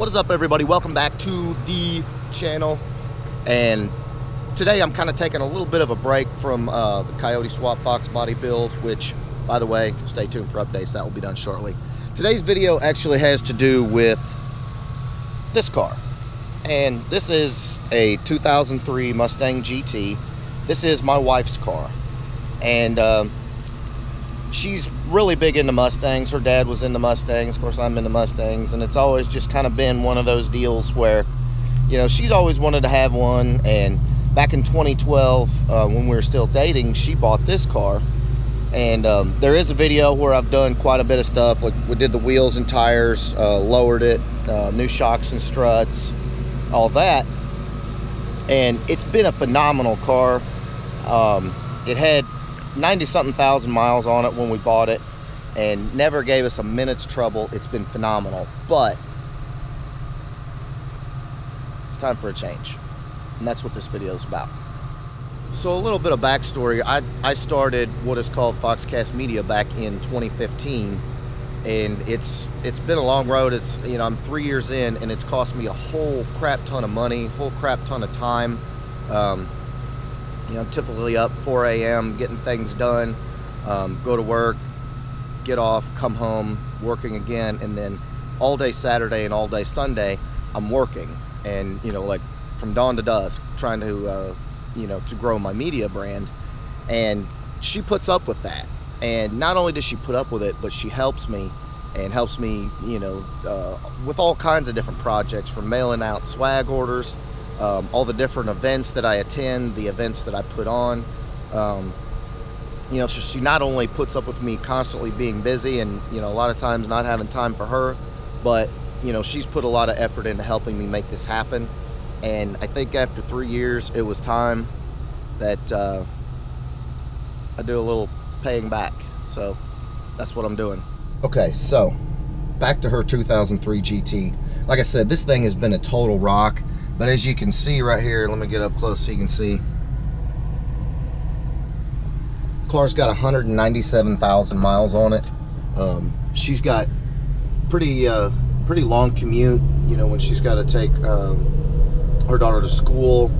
What is up, everybody? Welcome back to the channel. And today I'm kind of taking a little bit of a break from the Coyote Swap Fox body build, which, by the way, stay tuned for updates. That will be done shortly. Today's video actually has to do with this car. And this is a 2003 Mustang GT. This is my wife's car. And she's really big into Mustangs. Her dad was into Mustangs. Of course, I'm into Mustangs. And it's always just kind of been one of those deals where, you know, she's always wanted to have one. And back in 2012, when we were still dating, she bought this car. And there is a video where I've done quite a bit of stuff. Like, we did the wheels and tires, lowered it, new shocks and struts, all that. And it's been a phenomenal car. It had 90-something thousand miles on it when we bought it and never gave us a minute's trouble. It's been phenomenal, but it's time for a change, and that's what this video is about. So a little bit of backstory. I started what is called Foxcast Media back in 2015, and it's been a long road. It's, you know, I'm 3 years in, and it's cost me a whole crap ton of money, whole crap ton of time. You know, I'm typically up 4 a.m. getting things done, go to work, get off, come home, working again, and then all day Saturday and all day Sunday, I'm working. And, you know, like from dawn to dusk, trying to, you know, to grow my media brand. And she puts up with that. And not only does she put up with it, but she helps me, and helps me, you know, with all kinds of different projects, from mailing out swag orders, all the different events that I attend, the events that I put on. You know, so she not only puts up with me constantly being busy and, you know, a lot of times not having time for her, but, you know, she's put a lot of effort into helping me make this happen. And I think after 3 years, it was time that I do a little paying back. So that's what I'm doing. Okay, so back to her 2003 GT. Like I said, this thing has been a total rock. But as you can see right here, let me get up close so you can see. The car's got 197,000 miles on it. She's got pretty long commute, you know, when she's got to take her daughter to school,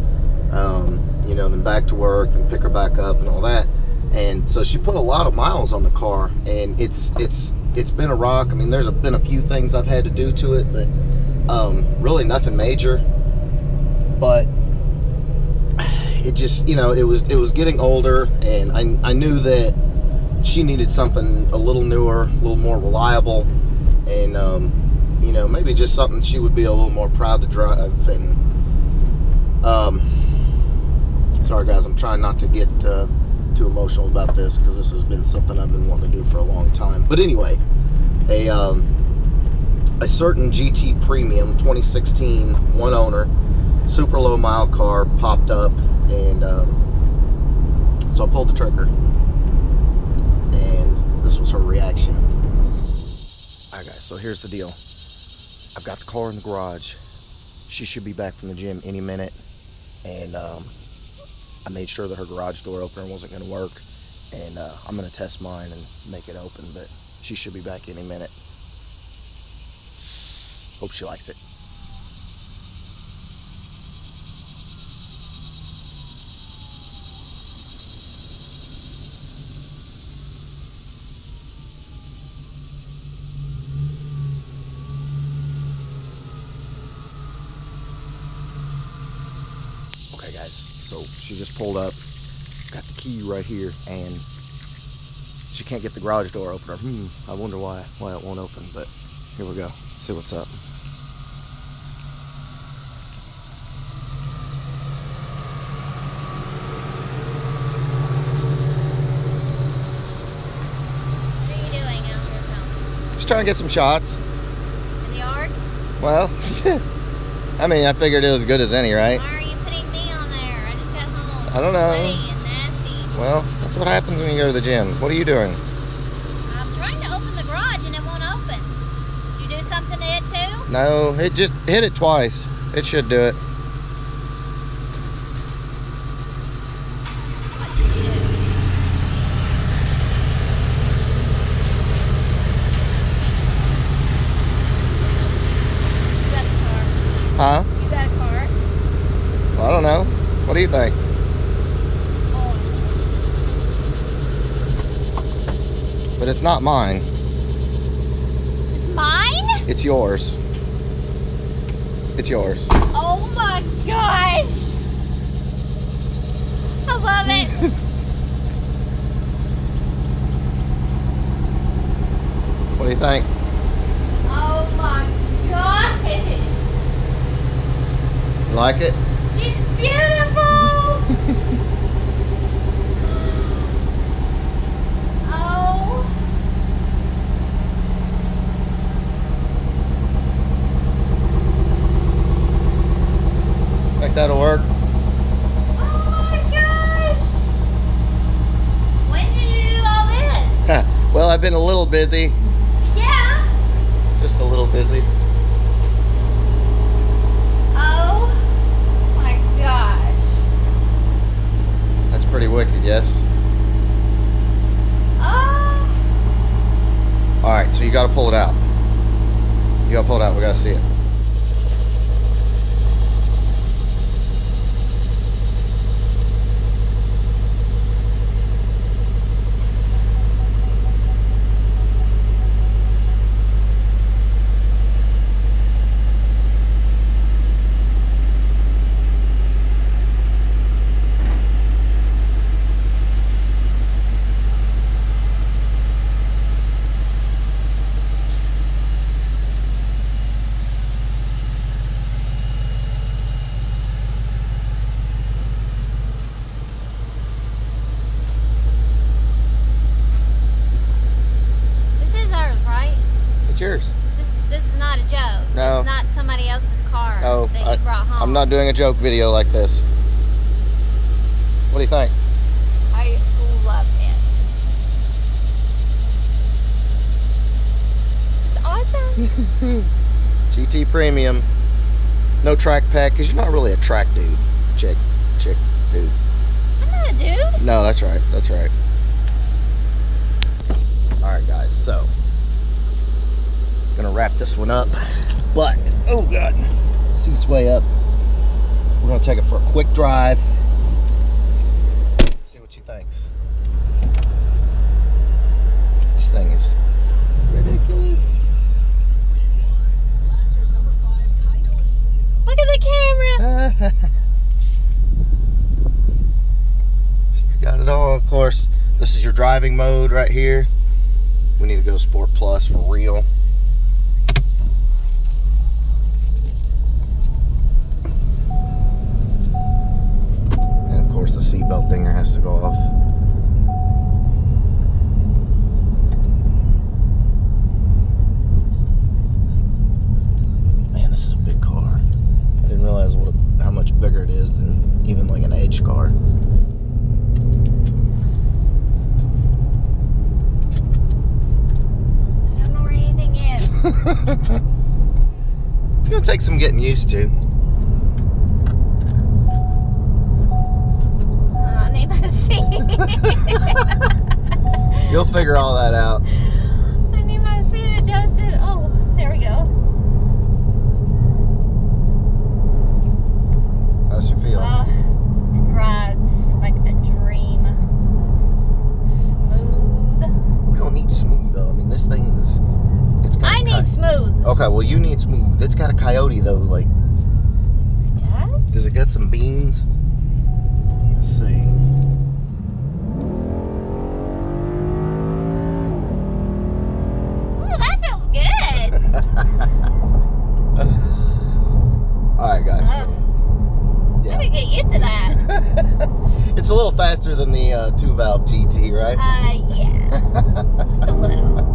you know, then back to work, then pick her back up and all that. And so she put a lot of miles on the car, and it's been a rock. I mean, there's been a few things I've had to do to it, but really nothing major. But it just, you know, it was getting older, and I knew that she needed something a little newer, a little more reliable, and you know, maybe just something she would be a little more proud to drive. And sorry guys, I'm trying not to get too emotional about this, because this has been something I've been wanting to do for a long time. But anyway, a certain GT Premium 2016, one owner, super low mile car popped up, and so I pulled the trigger, and this was her reaction. Alright guys, so here's the deal. I've got the car in the garage. She should be back from the gym any minute, and I made sure that her garage door opener wasn't going to work, and I'm going to test mine and make it open, but she should be back any minute. Hope she likes it. Okay guys, so she just pulled up, got the key right here, and she can't get the garage door opener. I wonder why it won't open, but here we go. Let's see what's up. What are you doing out here, Tom? Just trying to get some shots. In the yard? Well, I mean, I figured it was good as any, right? Why are you putting me on there? I just got home. I don't know. Sweaty and nasty. Well, that's what happens when you go to the gym. What are you doing? I'm trying to open the garage and it won't open. You do something to it too? No, it just hit it twice. It should do it. What did you do? You got the What do you think? But it's not mine. It's mine? It's yours. It's yours. Oh my gosh! I love it. What do you think? Oh my gosh! You like it? She's beautiful! Oh. Think that'll work? Oh my gosh! When did you do all this? Well, I've been a little busy. Yeah. Just a little busy. Oh my gosh. That's pretty wicked, yes? Oh. Alright, so you gotta pull it out. You gotta pull it out, we gotta see it. Yours. This is not a joke. No. It's not somebody else's car No, that you brought home. I'm not doing a joke video like this. What do you think? I love it. It's awesome. GT Premium. No track pack, because you're not really a track dude. Chick dude. I'm not a dude. No, that's right. That's right. Alright guys, so gonna wrap this one up, but oh god, seat's way up. We're gonna take it for a quick drive, see what she thinks. This thing is ridiculous. Look at the camera. She's got it all. Of course, this is your driving mode right here. We need to go Sport Plus for real. The seatbelt dinger has to go off. Man, this is a big car. I didn't realize how much bigger it is than even like an Edge car. I don't know where anything is. It's gonna take some getting used to. You'll figure all that out. I need my seat adjusted. Oh, there we go. How's you feel? It rides like a dream. Smooth. We don't need smooth though. I mean, this thing is. I need smooth. Okay, well you need smooth. It's got a Coyote though. Like. It does? Does it got some beans? Let's see. Alright guys. Yeah. I could get used to that. It's a little faster than the 2-valve GT, right? Yeah. Just a little.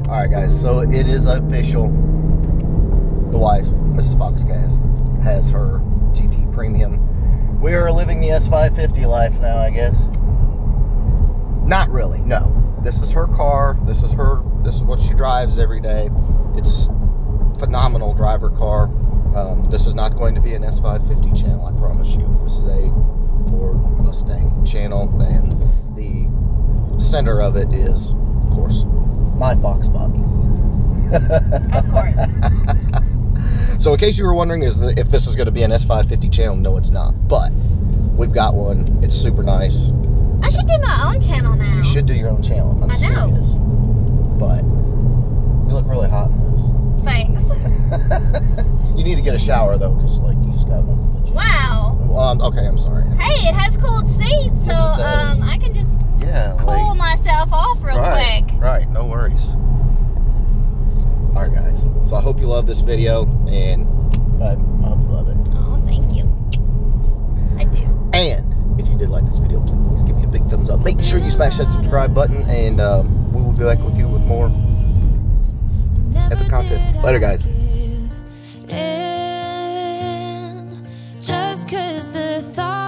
Alright guys, so it is official. The wife, Mrs. Foxcast, has her GT Premium. We are living the S550 life now, I guess. Not really, no. This is her car. This is what she drives every day. It's a phenomenal driver car. This is not going to be an S550 channel, I promise you. This is a Ford Mustang channel, and the center of it is, of course, my Fox body. Of course. So in case you were wondering if this is going to be an S550 channel, no it's not. But we've got one. It's super nice. I should do my own channel now. You should do your own channel. I'm serious. But you look really hot in this. Thanks. You need to get a shower though, because like you just got one. Wow. Okay, I'm sorry. Hey, it has cooled seats, so I can just cool myself off real quick. Right, no worries. Alright guys, so I hope you love this video, and I hope you love it. Oh, thank you. I do. And if you did like this video, please give me a big thumbs up. Make sure you smash that subscribe button, and we will be back with you with more epic content. Later guys. Just 'cause the thought